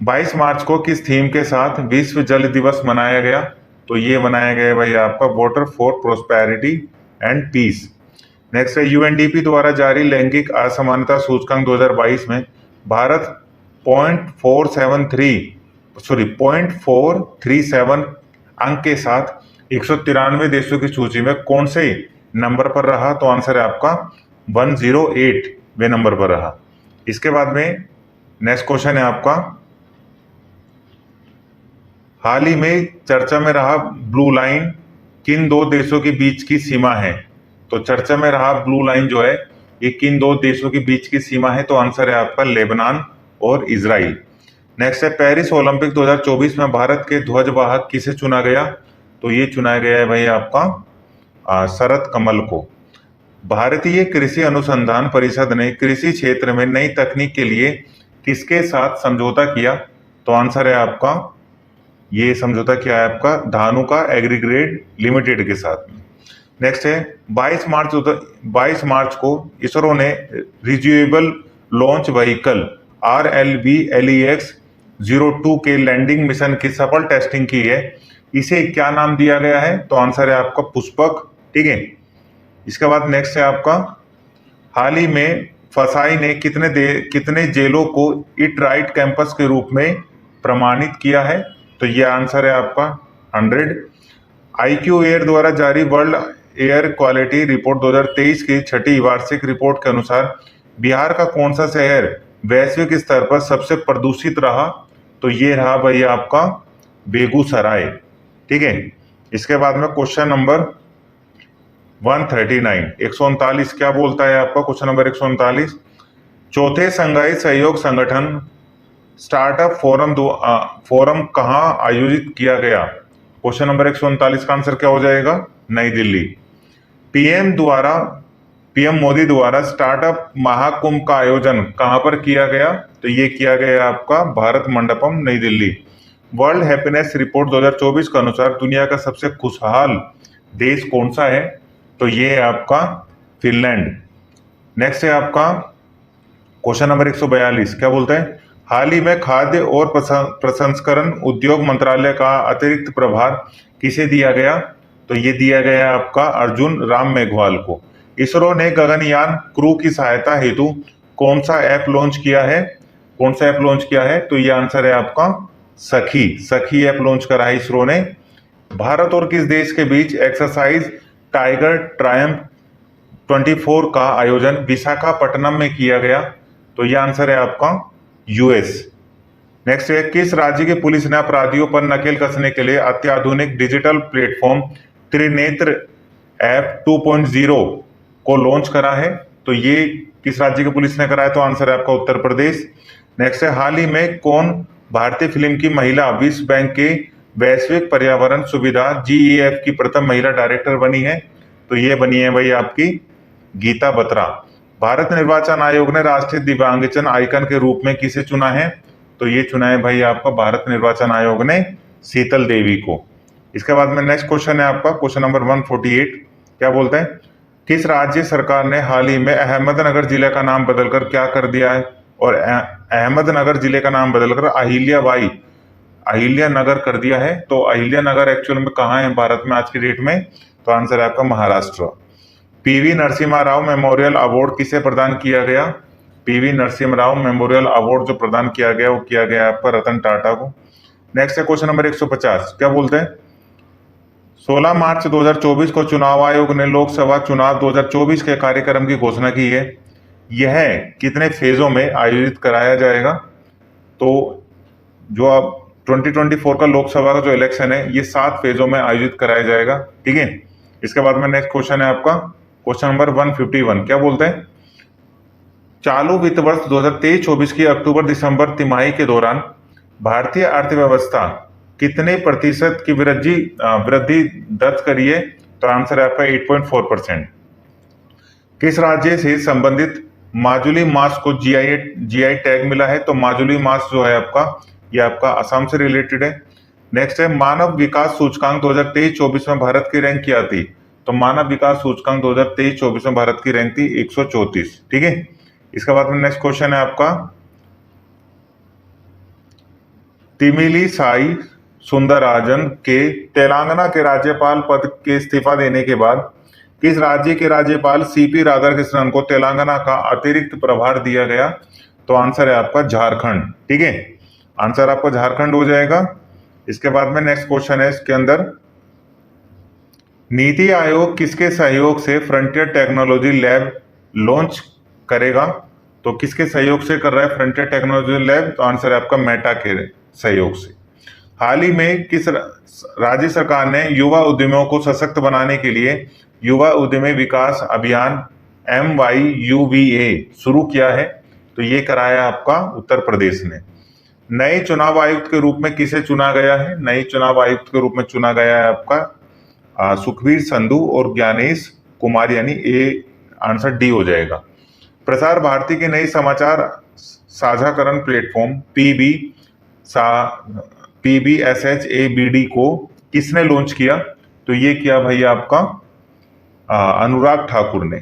22 मार्च को किस थीम के साथ विश्व जल दिवस मनाया गया? तो ये मनाया गया भाई आपका water for prosperity and peace. Next है यूएनडीपी द्वारा जारी लैंगिक असमानता सूचकांक 2022 में भारत 0.437 अंक के साथ 193 देशों की सूची में कौन से नंबर पर रहा? तो आंसर है आपका 108वें नंबर पर रहा। इसके बाद में नेक्स्ट क्वेश्चन है आपका हाल ही में चर्चा में रहा ब्लू लाइन किन दो देशों के बीच की सीमा है? तो चर्चा में रहा ब्लू लाइन जो है ये किन दो देशों के बीच की सीमा है? तो आंसर है आपका लेबनान और इजराइल। नेक्स्ट है पेरिस ओलंपिक 2024 में भारत के ध्वजवाहक किसे चुना गया? तो ये चुना गया है भाई आपका शरद कमल को। भारतीय कृषि अनुसंधान परिषद ने कृषि क्षेत्र में नई तकनीक के लिए किसके साथ समझौता किया? तो आंसर है आपका ये समझौता किया है आपका धानुका एग्रीग्रेड लिमिटेड के साथ में। नेक्स्ट है 22 मार्च को इसरो ने रिज्यूएबल लॉन्च व्हीकल RLV-LEX-02 के लैंडिंग मिशन की सफल टेस्टिंग की है। इसे क्या नाम दिया गया है? तो आंसर है आपका पुष्पक। ठीक है। इसके बाद नेक्स्ट है आपका हाल ही में फसाई ने कितने जेलों को इट राइट कैंपस के रूप में प्रमाणित किया है? तो ये आंसर है आपका 100। IQ एयर द्वारा जारी वर्ल्ड एयर क्वालिटी रिपोर्ट 2023 की छठी वार्षिक रिपोर्ट के अनुसार बिहार का कौन सा शहर वैश्विक स्तर पर सबसे प्रदूषित रहा? तो ये रहा भाई आपका बेगूसराय। ठीक है। इसके बाद में क्वेश्चन नंबर 139 क्या बोलता है आपका क्वेश्चन नंबर 139 चौथे संघाई सहयोग संगठन स्टार्टअप फोरम कहाँ आयोजित किया गया? क्वेश्चन नंबर 139 का आंसर क्या हो जाएगा? नई दिल्ली। पीएम मोदी द्वारा स्टार्टअप महाकुंभ का आयोजन कहां पर किया गया? तो ये किया गया आपका भारत मंडपम, नई दिल्ली। वर्ल्ड हैप्पीनेस रिपोर्ट 2024 के अनुसार दुनिया का सबसे खुशहाल देश कौन सा है? तो ये है आपका फिनलैंड। नेक्स्ट है आपका क्वेश्चन नंबर 142, क्या बोलते हैं? हाल ही में खाद्य और प्रसंस्करण उद्योग मंत्रालय का अतिरिक्त प्रभार किसे दिया गया? तो ये दिया गया आपका अर्जुन राम मेघवाल को। इसरो ने गगनयान क्रू की सहायता हेतु कौन सा ऐप लॉन्च किया है? कौन सा ऐप लॉन्च किया है? तो ये आंसर है आपका सखी ऐप लॉन्च करा है इसरो ने। भारत और किस देश के बीच एक्सरसाइज टाइगर ट्रायम्फ 24 का आयोजन विशाखापट्टनम में किया गया? तो यह आंसर है आपका यूएस। नेक्स्ट है, किस राज्य की पुलिस ने अपराधियों पर नकेल कसने के लिए अत्याधुनिक डिजिटल प्लेटफॉर्म त्रिनेत्र ऐप 2.0 को लॉन्च करा है? तो ये किस राज्य की पुलिस ने करा है? तो आंसर है आपका उत्तर प्रदेश। नेक्स्ट है, हाल ही में कौन भारतीय फिल्म की महिला विश्व बैंक के वैश्विक पर्यावरण सुविधा GEF की प्रथम महिला डायरेक्टर बनी है? तो ये बनी है भाई आपकी गीता बत्रा। भारत निर्वाचन आयोग ने राष्ट्रीय दिव्यांगजन आइकन के रूप में किसे चुना है? तो ये चुना है भाई आपका भारत निर्वाचन आयोग ने शीतल देवी को। इसके बाद में नेक्स्ट क्वेश्चन है आपका क्वेश्चन नंबर 148, क्या बोलते हैं? किस राज्य सरकार ने हाल ही में अहमदनगर जिले का नाम बदलकर क्या कर दिया है? और अहमदनगर जिले का नाम बदलकर अहिल्या नगर कर दिया है। तो अहिल्या नगर एक्चुअल में कहाँ है भारत में आज की डेट में? तो आंसर है आपका Maharashtra. PV Narasimha Rao memorial award किसे प्रदान किया गया? PV Narasimha Rao memorial award जो प्रदान किया गया वो किया गया आपका रतन टाटा को। नेक्स्ट है क्वेश्चन नंबर 150, क्या बोलते हैं? 16 मार्च 2024 को चुनाव आयोग ने लोकसभा चुनाव 2024 के कार्यक्रम की घोषणा की है। यह कितने फेजों में आयोजित कराया जाएगा? तो जो अब 2024 का लोकसभा का जो इलेक्शन है ये 7 फेजों में आयोजित कराया जाएगा, ठीक है। इसके बाद में नेक्स्ट क्वेश्चन है आपका क्वेश्चन नंबर 151, क्या बोलते हैं? चालू वित्त वर्ष 2023-24 की अक्टूबर दिसंबर तिमाही के दौरान भारतीय अर्थव्यवस्था कितने प्रतिशत की वृद्धि दर्ज करी है? तो आंसर है आपका 8.4%। किस राज्य से संबंधित माजुली मास को जीआई टैग मिला है? तो माजुली मास जो है आपका ये आपका असम से रिलेटेड है। नेक्स्ट है, मानव विकास सूचकांक 2023-24 में भारत की रैंक क्या थी? तो मानव विकास सूचकांक 2023-24 में भारत की रैंक थी 134, ठीक है। इसके बाद में नेक्स्ट क्वेश्चन है आपका तिमिली साई सुंदरराजन के तेलंगाना के राज्यपाल पद के इस्तीफा देने के बाद किस राज्य के राज्यपाल सीपी राधाकृष्णन को तेलंगाना का अतिरिक्त प्रभार दिया गया? तो आंसर है आपका झारखंड, ठीक है। आंसर आपका झारखंड हो जाएगा। इसके बाद में नेक्स्ट क्वेश्चन है इसके अंदर, नीति आयोग किसके सहयोग से फ्रंटियर टेक्नोलॉजी लैब लॉन्च करेगा? तो किसके सहयोग से कर रहा है फ्रंटियर टेक्नोलॉजी लैब? तो आंसर है आपका मेटा के सहयोग से। हाल ही में किस राज्य सरकार ने युवा उद्यमियों को सशक्त बनाने के लिए युवा उद्यमी विकास अभियान MYUVA शुरू किया है? तो ये कराया आपका उत्तर प्रदेश ने। नए चुनाव आयुक्त के रूप में किसे चुना गया है? नए चुनाव आयुक्त के रूप में चुना गया है आपका सुखबीर संधू और ज्ञानेश कुमार, यानी ए आंसर डी हो जाएगा। प्रसार भारती के नई समाचार साझाकरण प्लेटफॉर्म PBSHABD को किसने लॉन्च किया? तो ये किया भाई आपका अनुराग ठाकुर ने।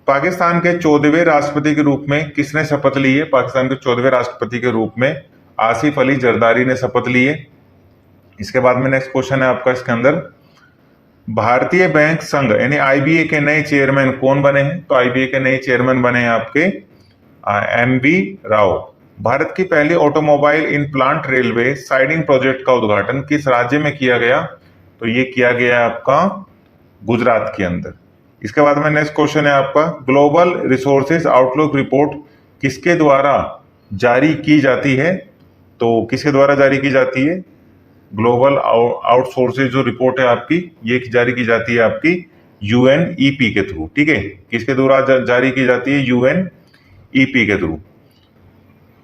पाकिस्तान के 14वें राष्ट्रपति के रूप में किसने शपथ ली है? पाकिस्तान के 14वें राष्ट्रपति के रूप में आसिफ अली जरदारी ने शपथ ली है। इसके बाद में नेक्स्ट क्वेश्चन है आपका इसके अंदर, भारतीय बैंक संघ यानी IBA के नए चेयरमैन कौन बने हैं? तो IBA के नए चेयरमैन बने हैं आपके MV राव। भारत की पहली automobile in plant railway siding project का उद्घाटन किस राज्य में किया गया? तो ये किया गया आपका गुजरात के अंदर। इसके बाद में नेक्स्ट क्वेश्चन है आपका, ग्लोबल रिसोर्सेज आउटलुक रिपोर्ट किसके द्वारा जारी की जाती है? तो किसके द्वारा जारी की जाती है? ग्लोबल आउटसोर्सेज जो रिपोर्ट है आपकी ये जारी की जाती है आपकी UNEP के थ्रू, ठीक है। किसके द्वारा जारी की जाती है? UNEP के थ्रू।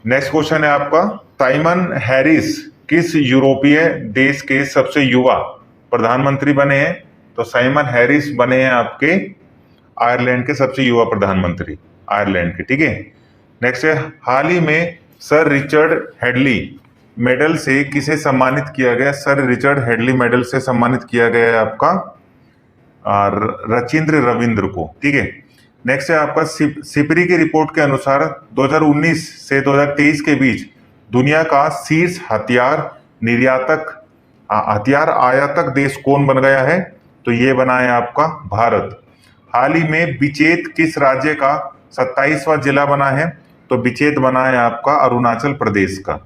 नेक्स्ट क्वेश्चन है आपका, साइमन हैरिस किस यूरोपीय देश के सबसे युवा प्रधानमंत्री बने हैं? तो साइमन हैरिस बने हैं आपके आयरलैंड के सबसे युवा प्रधानमंत्री, आयरलैंड के, ठीक है। नेक्स्ट है, हाल ही में सर रिचर्ड हेडली मेडल से किसे सम्मानित किया गया? सर रिचर्ड हेडली मेडल से सम्मानित किया गया है आपका रचिंद्र रविंद्र को, ठीक है। नेक्स्ट है आपका सिपरी की रिपोर्ट के अनुसार 2019 से 2023 के बीच दुनिया का शीर्ष हथियार आयातक देश कौन बन गया है? तो ये बना है आपका भारत। हाल ही में बिचेत किस राज्य का 27वां जिला बना है? तो बिचेत बना है आपका अरुणाचल प्रदेश का।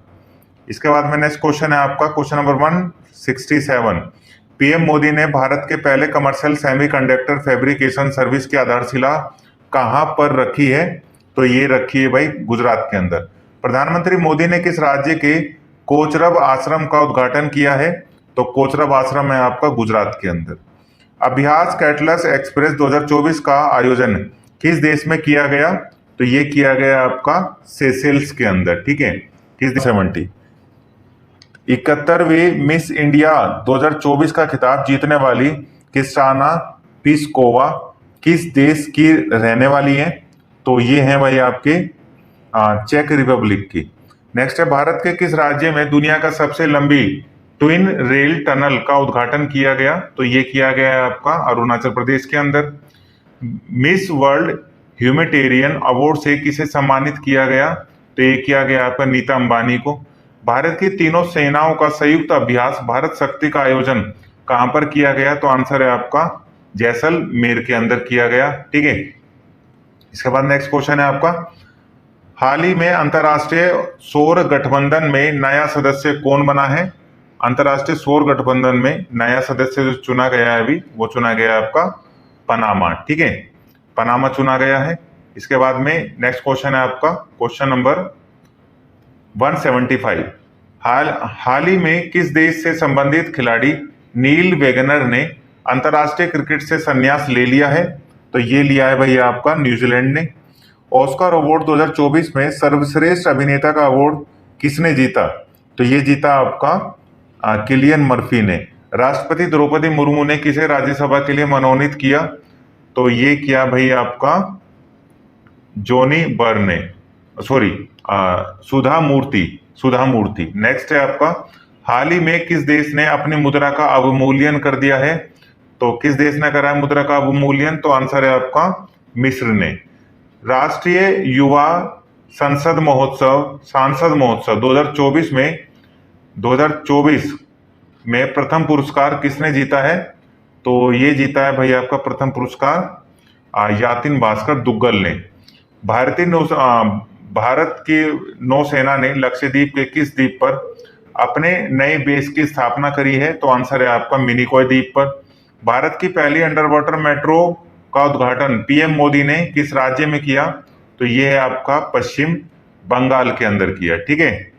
इसके बाद में नेक्स्ट क्वेश्चन है आपका क्वेश्चन नंबर 167। पीएम मोदी ने भारत के पहले कमर्शियल सेमीकंडक्टर फैब्रिकेशन सर्विस की आधारशिला कहां पर रखी है? तो ये रखी है भाई गुजरात के अंदर। प्रधानमंत्री मोदी ने किस राज्य के कोचरब आश्रम का उद्घाटन किया है? तो कोचरब आश्रम है आपका गुजरात के अंदर। अभ्यास कैटलस एक्सप्रेस 2024 का आयोजन किस देश में किया गया? तो ये किया गया आपका सेशेल्स के अंदर, ठीक है। किस देश? 70। 71वीं मिस इंडिया 2024 का खिताब जीतने वाली क्रिस्टाना पिस्कोवा किस देश की रहने वाली हैं? तो ये हैं भाई आपके चेक रिपब्लिक की। नेक्स्ट है, भारत के किस राज्य में दुनिया का सबसे लंबी ट्विन रेल टनल का उद्घाटन किया गया? तो ये किया गया है आपका अरुणाचल प्रदेश के अंदर। मिस वर्ल्ड ह्यूमैनिटेरियन अवार्ड से किसे सम्मानित किया गया? तो ये किया गया आपका नीता अंबानी को। भारत की तीनों सेनाओं का संयुक्त अभ्यास भारत शक्ति का आयोजन कहां पर किया गया? तो आंसर है आपका जैसलमेर के अंदर किया गया, ठीक है। इसके बाद नेक्स्ट क्वेश्चन है आपका, हाल ही में अंतरराष्ट्रीय सौर गठबंधन में नया सदस्य कौन बना है? अंतरराष्ट्रीय सौर गठबंधन में नया सदस्य जो चुना गया है अभी, वो चुना गया है आपका पनामा, ठीक है। पनामा चुना गया है। इसके बाद में नेक्स्ट क्वेश्चन है आपका क्वेश्चन नंबर 175। हाल ही में किस देश से संबंधित खिलाड़ी नील वेगनर ने अंतरराष्ट्रीय क्रिकेट से संन्यास ले लिया है? तो ये लिया है भैया आपका न्यूजीलैंड ने। ऑस्कर अवार्ड 2024 में सर्वश्रेष्ठ अभिनेता का अवार्ड किसने जीता? तो ये जीता आपका किलियन मर्फी ने। राष्ट्रपति द्रौपदी मुर्मू ने किसे राज्यसभा के लिए मनोनीत किया? तो ये किया भाई आपका जोनी बर्न ने, सॉरी सुधा मूर्ति। नेक्स्ट है आपका, हाल ही में किस देश ने अपनी मुद्रा का अवमूल्यन कर दिया है? तो किस देश ने करा है मुद्रा का अवमूल्यन? तो आंसर है आपका मिस्र ने। राष्ट्रीय युवा सांसद महोत्सव 2024 में प्रथम पुरस्कार किसने जीता है? तो ये जीता है भाई आपका प्रथम पुरस्कार यातिन भास्कर दुग्गल ने। भारत की नौसेना ने लक्षद्वीप के किस द्वीप पर अपने नए बेस की स्थापना करी है? तो आंसर है आपका मिनिकॉय द्वीप पर। भारत की पहली अंडर वाटर मेट्रो का उद्घाटन पीएम मोदी ने किस राज्य में किया? तो ये है आपका पश्चिम बंगाल के अंदर किया, ठीक है।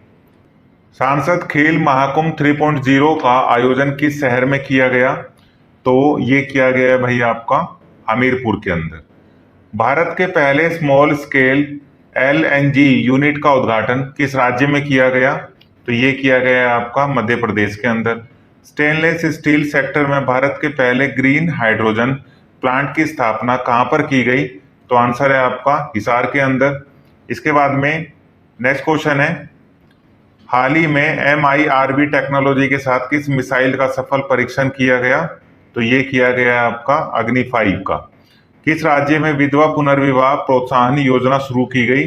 सांसद खेल महाकुंभ 3.0 का आयोजन किस शहर में किया गया? तो ये किया गया है भाई आपका हमीरपुर के अंदर। भारत के पहले स्मॉल स्केल LNG यूनिट का उद्घाटन किस राज्य में किया गया? तो ये किया गया है आपका मध्य प्रदेश के अंदर। स्टेनलेस स्टील सेक्टर में भारत के पहले ग्रीन हाइड्रोजन प्लांट की स्थापना कहां पर की गई? तो आंसर है आपका हिसार के अंदर। इसके बाद में नेक्स्ट क्वेश्चन है, हाल ही में MIRV टेक्नोलॉजी के साथ किस मिसाइल का सफल परीक्षण किया गया? तो ये किया गया है आपका अग्नि 5 का। किस राज्य में विधवा पुनर्विवाह प्रोत्साहन योजना शुरू की गई?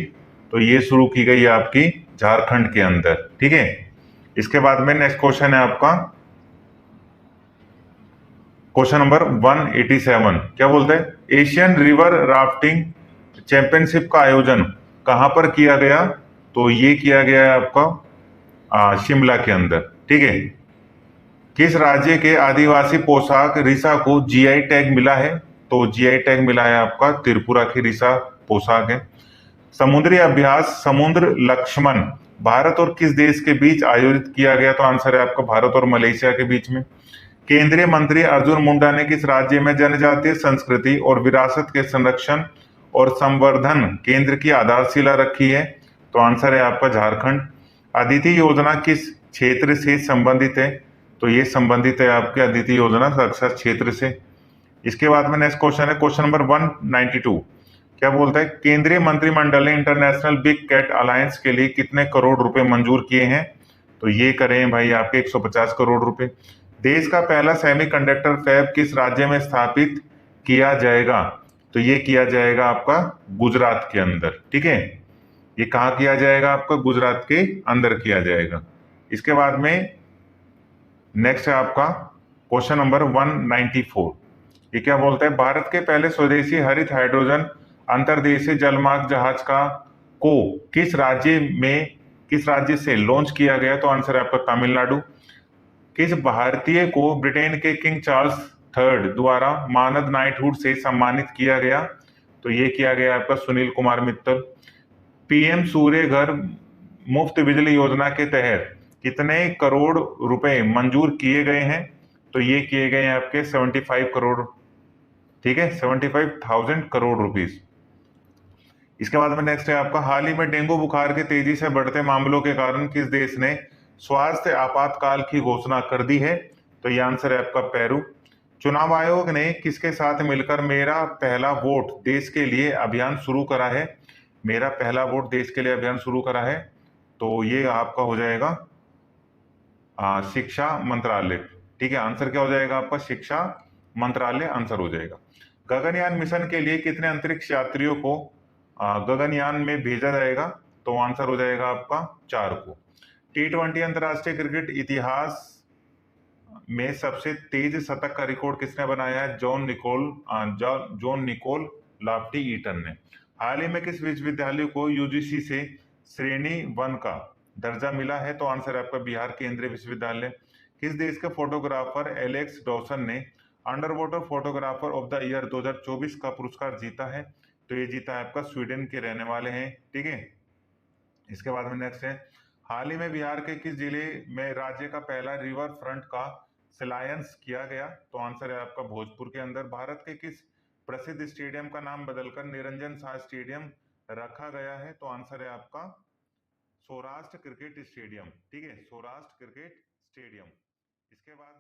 तो ये शुरू की गई आपकी झारखंड के अंदर, ठीक है। इसके बाद में नेक्स्ट क्वेश्चन है आपका क्वेश्चन नंबर 187। क्या बोलते हैं, एशियन रिवर राफ्टिंग चैंपियनशिप का आयोजन कहां पर किया गया? तो ये किया गया है आपका शिमला के अंदर, ठीक है। किस राज्य के आदिवासी पोशाक रिसा को GI टैग मिला है? तो GI टैग मिला है आपका त्रिपुरा की रिसा पोशाक है। समुद्री अभ्यास समुद्र लक्ष्मण भारत और किस देश के बीच आयोजित किया गया? तो आंसर है आपका भारत और मलेशिया के बीच में। केंद्रीय मंत्री अर्जुन मुंडा ने किस राज्य में जनजातीय संस्कृति और विरासत के संरक्षण और संवर्धन केंद्र की आधारशिला रखी है? तो आंसर है आपका झारखंड। अदिति योजना किस क्षेत्र से संबंधित है? तो ये संबंधित है आपके अदिति योजना साक्षर क्षेत्र से। इसके बाद में नेक्स्ट क्वेश्चन है क्वेश्चन नंबर 192। क्या बोलता है, केंद्रीय मंत्रिमंडल ने इंटरनेशनल बिग कैट अलायंस के लिए कितने करोड़ रुपए मंजूर किए हैं? तो ये करें भाई आपके 150 करोड़ रुपए। देश का पहला सेमीकंडक्टर फैब किस राज्य में स्थापित किया जाएगा? तो ये किया जाएगा आपका गुजरात के अंदर। ठीक है, ये कहाँ किया जाएगा? आपका गुजरात के अंदर किया जाएगा। इसके बाद में नेक्स्ट है आपका क्वेश्चन नंबर 194। ये क्या बोलता है, भारत के पहले स्वदेशी हरित हाइड्रोजन अंतर्देशीय जलमार्ग जहाज का को किस राज्य से लॉन्च किया गया? तो आंसर है आपका तमिलनाडु। किस भारतीय को ब्रिटेन के किंग चार्ल्स थर्ड द्वारा मानद नाइटहुड से सम्मानित किया गया? तो ये किया गया आपका सुनील कुमार मित्तल। पीएम सूर्य घर मुफ्त बिजली योजना के तहत कितने करोड़ रुपए मंजूर किए गए हैं? तो ये किए गए हैं आपके 75 करोड़। ठीक है, 75,000 करोड़ रुपीस। इसके बाद में नेक्स्ट है आपका, हाल ही में डेंगू बुखार के तेजी से बढ़ते मामलों के कारण किस देश ने स्वास्थ्य आपातकाल की घोषणा कर दी है? तो ये आंसर है आपका पेरू। चुनाव आयोग ने किसके साथ मिलकर मेरा पहला वोट देश के लिए अभियान शुरू करा है? मेरा पहला वोट देश के लिए अभियान शुरू करा है, तो ये आपका हो जाएगा शिक्षा मंत्रालय। ठीक है, आंसर क्या हो जाएगा आपका? शिक्षा मंत्रालय आंसर हो जाएगा। गगनयान मिशन के लिए कितने अंतरिक्ष यात्रियों को गगनयान में भेजा जाएगा? तो आंसर हो जाएगा आपका 4 को। T20 अंतरराष्ट्रीय क्रिकेट इतिहास में सबसे तेज शतक का रिकॉर्ड किसने बनाया है? जॉन निकोल लाफ्टी ईटन ने। हाल ही में किस विश्वविद्यालय को यूजीसी से श्रेणी 1 का दर्जा मिला है? तो आंसर है आपका बिहार केंद्रीय विश्वविद्यालय। किस देश के फोटोग्राफर एलेक्स डॉसन ने under water photographer of the year 2024 का पुरस्कार जीता है? तो ये जीता है आपका स्वीडन के रहने वाले हैं। ठीक है, इसके बाद में नेक्स्ट है, हाल ही में बिहार के किस जिले में राज्य का पहला रिवर फ्रंट का शिलान्यास किया गया? तो आंसर है आपका भोजपुर के अंदर। भारत के किस प्रसिद्ध स्टेडियम का नाम बदलकर निरंजन शाह स्टेडियम रखा गया है? तो आंसर है आपका सौराष्ट्र क्रिकेट स्टेडियम। ठीक है, सौराष्ट्र क्रिकेट स्टेडियम। इसके बाद